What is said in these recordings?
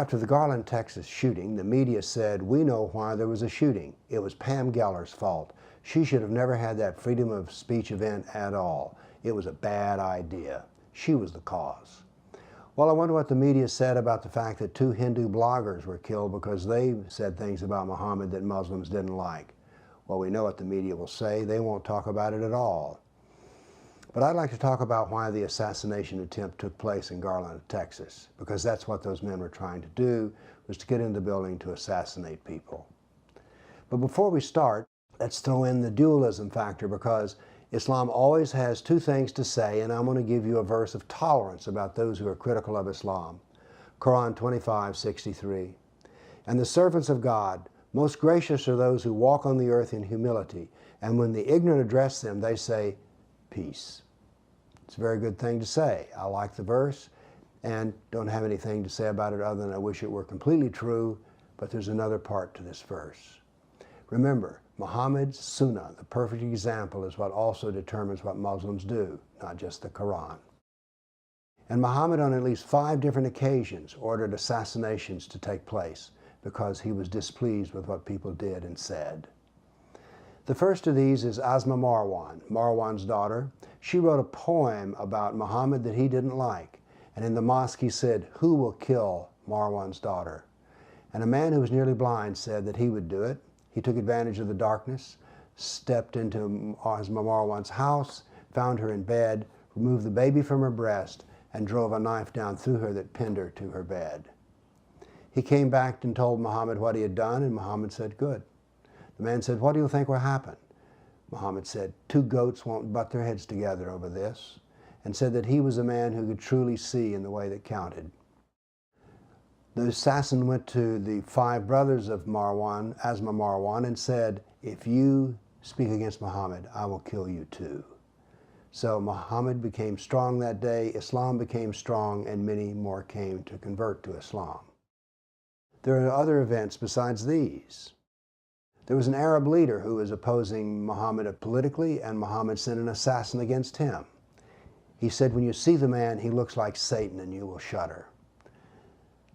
After the Garland, Texas shooting, the media said, "We know why there was a shooting. It was Pam Geller's fault. She should have never had that freedom of speech event at all. It was a bad idea. She was the cause." Well, I wonder what the media said about the fact that 2 Hindu bloggers were killed because they said things about Muhammad that Muslims didn't like. Well, we know what the media will say. They won't talk about it at all. But I'd like to talk about why the assassination attempt took place in Garland, Texas, because that's what those men were trying to do, was to get in the building to assassinate people. But before we start, let's throw in the dualism factor, because Islam always has 2 things to say, and I'm going to give you a verse of tolerance about those who are critical of Islam. Quran 25:63. "And the servants of God, most gracious are those who walk on the earth in humility, and when the ignorant address them, they say, peace." It's a very good thing to say. I like the verse and don't have anything to say about it other than I wish it were completely true, but there's another part to this verse. Remember, Muhammad's Sunnah, the perfect example, is what also determines what Muslims do, not just the Quran. And Muhammad on at least 5 different occasions ordered assassinations to take place because he was displeased with what people did and said. The first of these is Asma Marwan, Marwan's daughter. She wrote a poem about Muhammad that he didn't like. And in the mosque he said, "Who will kill Marwan's daughter?" And a man who was nearly blind said that he would do it. He took advantage of the darkness, stepped into Asma Marwan's house, found her in bed, removed the baby from her breast, and drove a knife down through her that pinned her to her bed. He came back and told Muhammad what he had done, and Muhammad said, "Good." The man said, "What do you think will happen?" Muhammad said, "2 goats won't butt their heads together over this," and said that he was a man who could truly see in the way that counted. The assassin went to the 5 brothers of Marwan, Asma Marwan, and said, "If you speak against Muhammad, I will kill you too." So Muhammad became strong that day, Islam became strong, and many more came to convert to Islam. There are other events besides these. There was an Arab leader who was opposing Muhammad politically, and Muhammad sent an assassin against him. He said, "When you see the man, he looks like Satan, and you will shudder."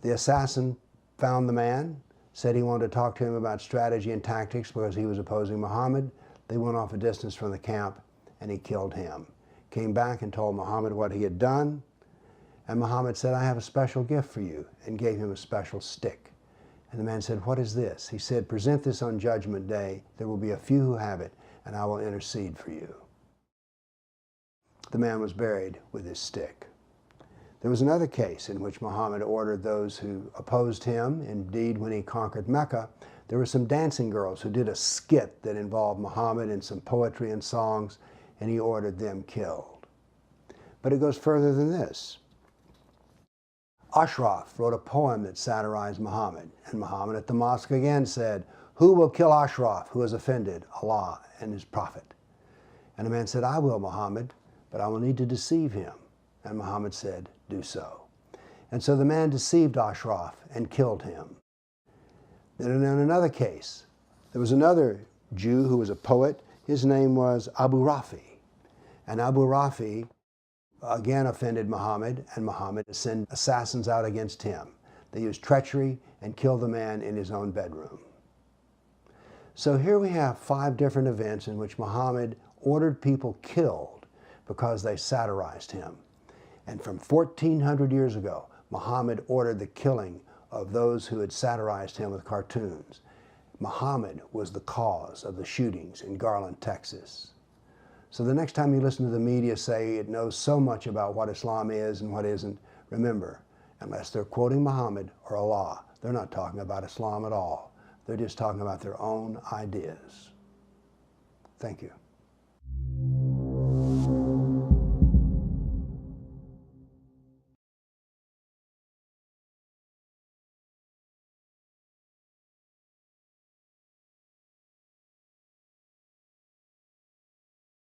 The assassin found the man, said he wanted to talk to him about strategy and tactics because he was opposing Muhammad. They went off a distance from the camp, and he killed him. Came back and told Muhammad what he had done, and Muhammad said, "I have a special gift for you," and gave him a special stick. And the man said, "What is this?" He said, "Present this on Judgment Day. There will be a few who have it, and I will intercede for you." The man was buried with his stick. There was another case in which Muhammad ordered those who opposed him. Indeed, when he conquered Mecca, there were some dancing girls who did a skit that involved Muhammad and some poetry and songs, and he ordered them killed. But it goes further than this. Ashraf wrote a poem that satirized Muhammad, and Muhammad at the mosque again said, "Who will kill Ashraf, who has offended Allah and his prophet?" And the man said, "I will, Muhammad, but I will need to deceive him." And Muhammad said, "Do so." And so the man deceived Ashraf and killed him. Then in another case, there was another Jew who was a poet. His name was Abu Rafi. And Abu Rafi again offended Muhammad, and Muhammad sent assassins out against him. They used treachery and killed the man in his own bedroom. So here we have 5 different events in which Muhammad ordered people killed because they satirized him. And from 1400 years ago, Muhammad ordered the killing of those who had satirized him with cartoons. Muhammad was the cause of the shootings in Garland, Texas. So the next time you listen to the media say it knows so much about what Islam is and what isn't, remember, unless they're quoting Muhammad or Allah, they're not talking about Islam at all. They're just talking about their own ideas. Thank you.